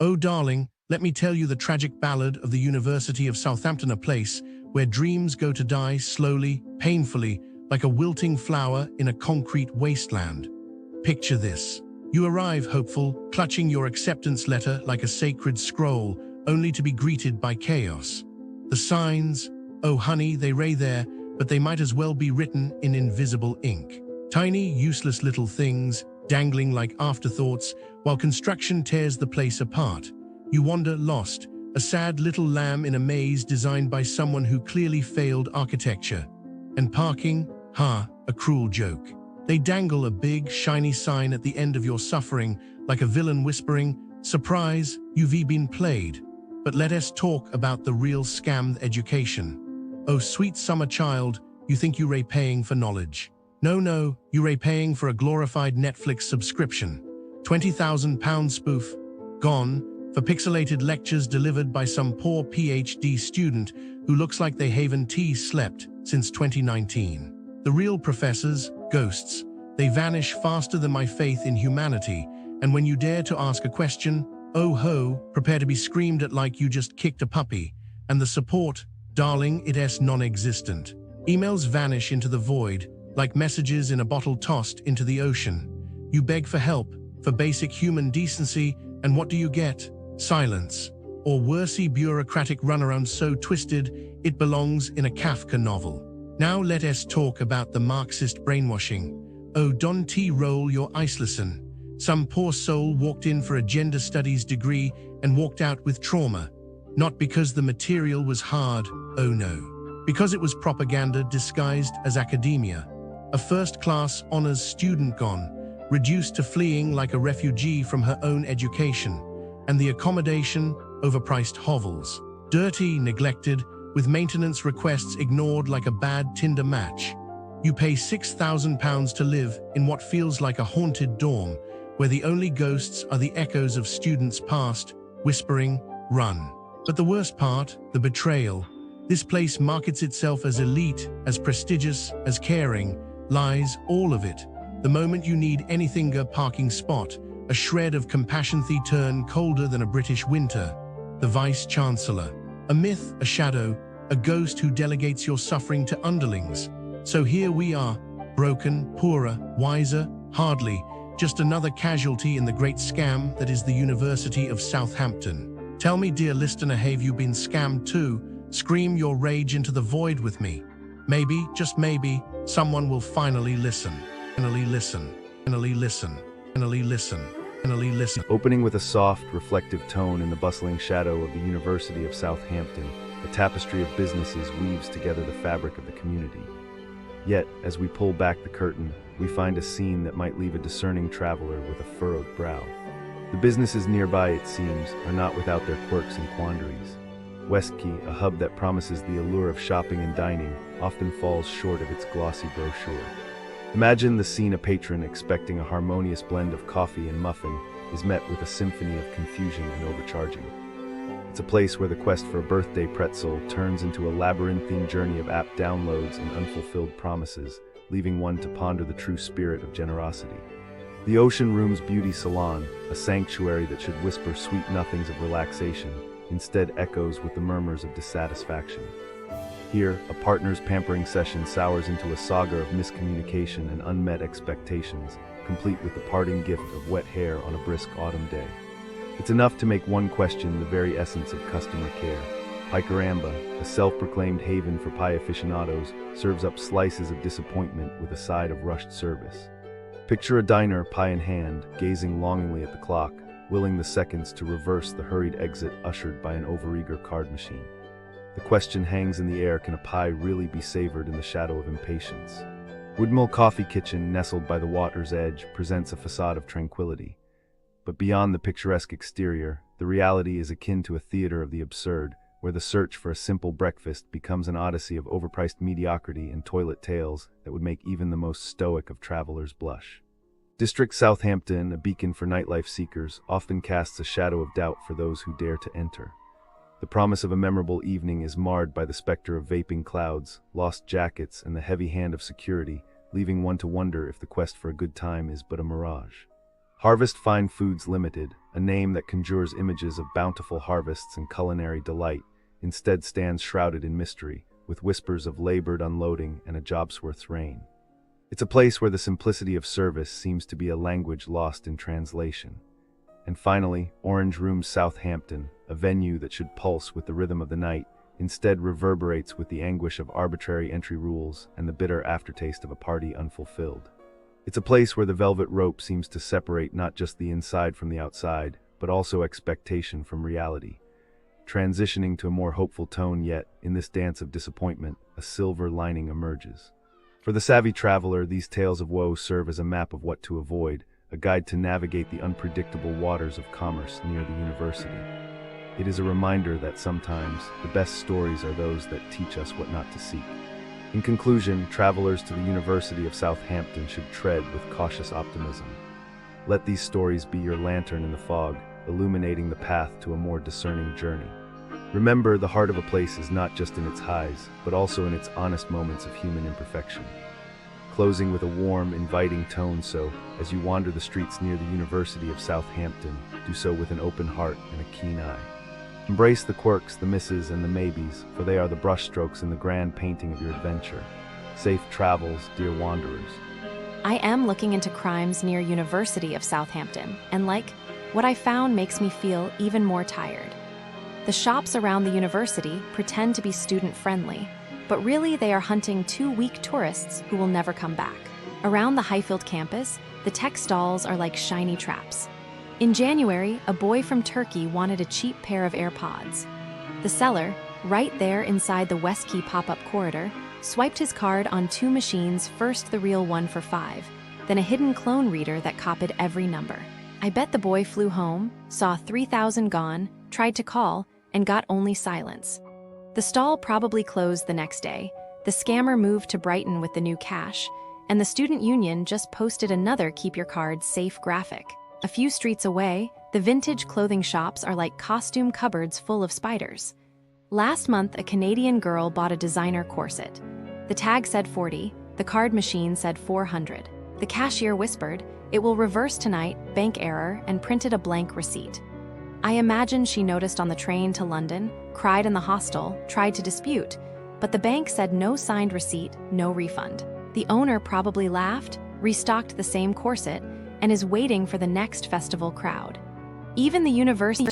Oh darling, let me tell you the tragic ballad of the University of Southampton, a place where dreams go to die slowly, painfully, like a wilting flower in a concrete wasteland. Picture this. You arrive hopeful, clutching your acceptance letter like a sacred scroll, only to be greeted by chaos. The signs, oh honey, they ray there, but they might as well be written in invisible ink. Tiny, useless little things, dangling like afterthoughts, while construction tears the place apart. You wander lost, a sad little lamb in a maze designed by someone who clearly failed architecture. And parking? A cruel joke. They dangle a big, shiny sign at the end of your suffering, like a villain whispering, "Surprise, you've been played." But let us talk about the real scam, education. Oh, sweet summer child, you think you're paying for knowledge. No, you're paying for a glorified Netflix subscription. £20,000 spoof, gone, for pixelated lectures delivered by some poor PhD student who looks like they haven't slept since 2019. The real professors, ghosts, they vanish faster than my faith in humanity, and when you dare to ask a question, oh ho, prepare to be screamed at like you just kicked a puppy, and the support, darling, it's non-existent. Emails vanish into the void, like messages in a bottle tossed into the ocean. You beg for help, for basic human decency, and what do you get? Silence. Or worsey bureaucratic runaround so twisted, it belongs in a Kafka novel. Now let us talk about the Marxist brainwashing. Oh, don't roll your eyes, listen. Some poor soul walked in for a gender studies degree and walked out with trauma. Not because the material was hard, oh no. Because it was propaganda disguised as academia. A first-class honors student gone, reduced to fleeing like a refugee from her own education. And the accommodation, overpriced hovels. Dirty, neglected, with maintenance requests ignored like a bad Tinder match. You pay £6,000 to live in what feels like a haunted dorm, where the only ghosts are the echoes of students past, whispering, run. But the worst part, the betrayal. This place markets itself as elite, as prestigious, as caring, lies, all of it. The moment you need anything, a parking spot, a shred of compassion, turn colder than a British winter. The Vice-Chancellor. A myth, a shadow, a ghost who delegates your suffering to underlings. So here we are, broken, poorer, wiser, hardly, just another casualty in the great scam that is the University of Southampton. Tell me, dear listener, have you been scammed too? Scream your rage into the void with me. Maybe, just maybe, someone will finally listen. Finally listen. Finally listen. Finally listen. Finally listen. Opening with a soft, reflective tone in the bustling shadow of the University of Southampton, a tapestry of businesses weaves together the fabric of the community. Yet, as we pull back the curtain, we find a scene that might leave a discerning traveler with a furrowed brow. The businesses nearby, it seems, are not without their quirks and quandaries. Westquay, a hub that promises the allure of shopping and dining, often falls short of its glossy brochure. Imagine the scene: a patron expecting a harmonious blend of coffee and muffin is met with a symphony of confusion and overcharging. It's a place where the quest for a birthday pretzel turns into a labyrinthine journey of app downloads and unfulfilled promises, leaving one to ponder the true spirit of generosity. The Ocean Room's beauty salon, a sanctuary that should whisper sweet nothings of relaxation, instead echoes with the murmurs of dissatisfaction. Here, a partner's pampering session sours into a saga of miscommunication and unmet expectations, complete with the parting gift of wet hair on a brisk autumn day. It's enough to make one question the very essence of customer care. Picaramba, a self-proclaimed haven for pie aficionados, serves up slices of disappointment with a side of rushed service. Picture a diner, pie in hand, gazing longingly at the clock, willing the seconds to reverse the hurried exit ushered by an overeager card machine. The question hangs in the air: can a pie really be savored in the shadow of impatience? Woodmill Coffee Kitchen, nestled by the water's edge, presents a facade of tranquility. But beyond the picturesque exterior, the reality is akin to a theater of the absurd, where the search for a simple breakfast becomes an odyssey of overpriced mediocrity and toilet tales that would make even the most stoic of travelers blush. District Southampton, a beacon for nightlife seekers, often casts a shadow of doubt for those who dare to enter. The promise of a memorable evening is marred by the specter of vaping clouds, lost jackets, and the heavy hand of security, leaving one to wonder if the quest for a good time is but a mirage. Harvest Fine Foods Limited, a name that conjures images of bountiful harvests and culinary delight, instead stands shrouded in mystery, with whispers of labored unloading and a jobsworth's reign. It's a place where the simplicity of service seems to be a language lost in translation. And finally, Orange Room Southampton, a venue that should pulse with the rhythm of the night, instead reverberates with the anguish of arbitrary entry rules and the bitter aftertaste of a party unfulfilled. It's a place where the velvet rope seems to separate not just the inside from the outside, but also expectation from reality. Transitioning to a more hopeful tone, yet, in this dance of disappointment, a silver lining emerges. For the savvy traveler, these tales of woe serve as a map of what to avoid, a guide to navigate the unpredictable waters of commerce near the university. It is a reminder that sometimes the best stories are those that teach us what not to seek. In conclusion, travelers to the University of Southampton should tread with cautious optimism. Let these stories be your lantern in the fog, illuminating the path to a more discerning journey. Remember, the heart of a place is not just in its highs, but also in its honest moments of human imperfection. Closing with a warm, inviting tone, so, as you wander the streets near the University of Southampton, do so with an open heart and a keen eye. Embrace the quirks, the misses, and the maybes, for they are the brushstrokes in the grand painting of your adventure. Safe travels, dear wanderers. I am looking into crimes near University of Southampton, and what I found makes me feel even more tired. The shops around the university pretend to be student-friendly, but really they are hunting 2 weak tourists who will never come back. Around the Highfield campus, the tech stalls are like shiny traps. In January, a boy from Turkey wanted a cheap pair of AirPods. The seller, right there inside the West Key pop-up corridor, swiped his card on 2 machines, first the real one for $5, then a hidden clone reader that copied every number. I bet the boy flew home, saw 3,000 gone, tried to call, and got only silence. The stall probably closed the next day, the scammer moved to Brighton with the new cash, and the student union just posted another keep your cards safe graphic. A few streets away, the vintage clothing shops are like costume cupboards full of spiders. Last month, a Canadian girl bought a designer corset. The tag said 40, the card machine said 400. The cashier whispered, "It will reverse tonight, bank error," and printed a blank receipt. I imagine she noticed on the train to London, cried in the hostel, tried to dispute, but the bank said no signed receipt, no refund. The owner probably laughed, restocked the same corset, and is waiting for the next festival crowd. Even the university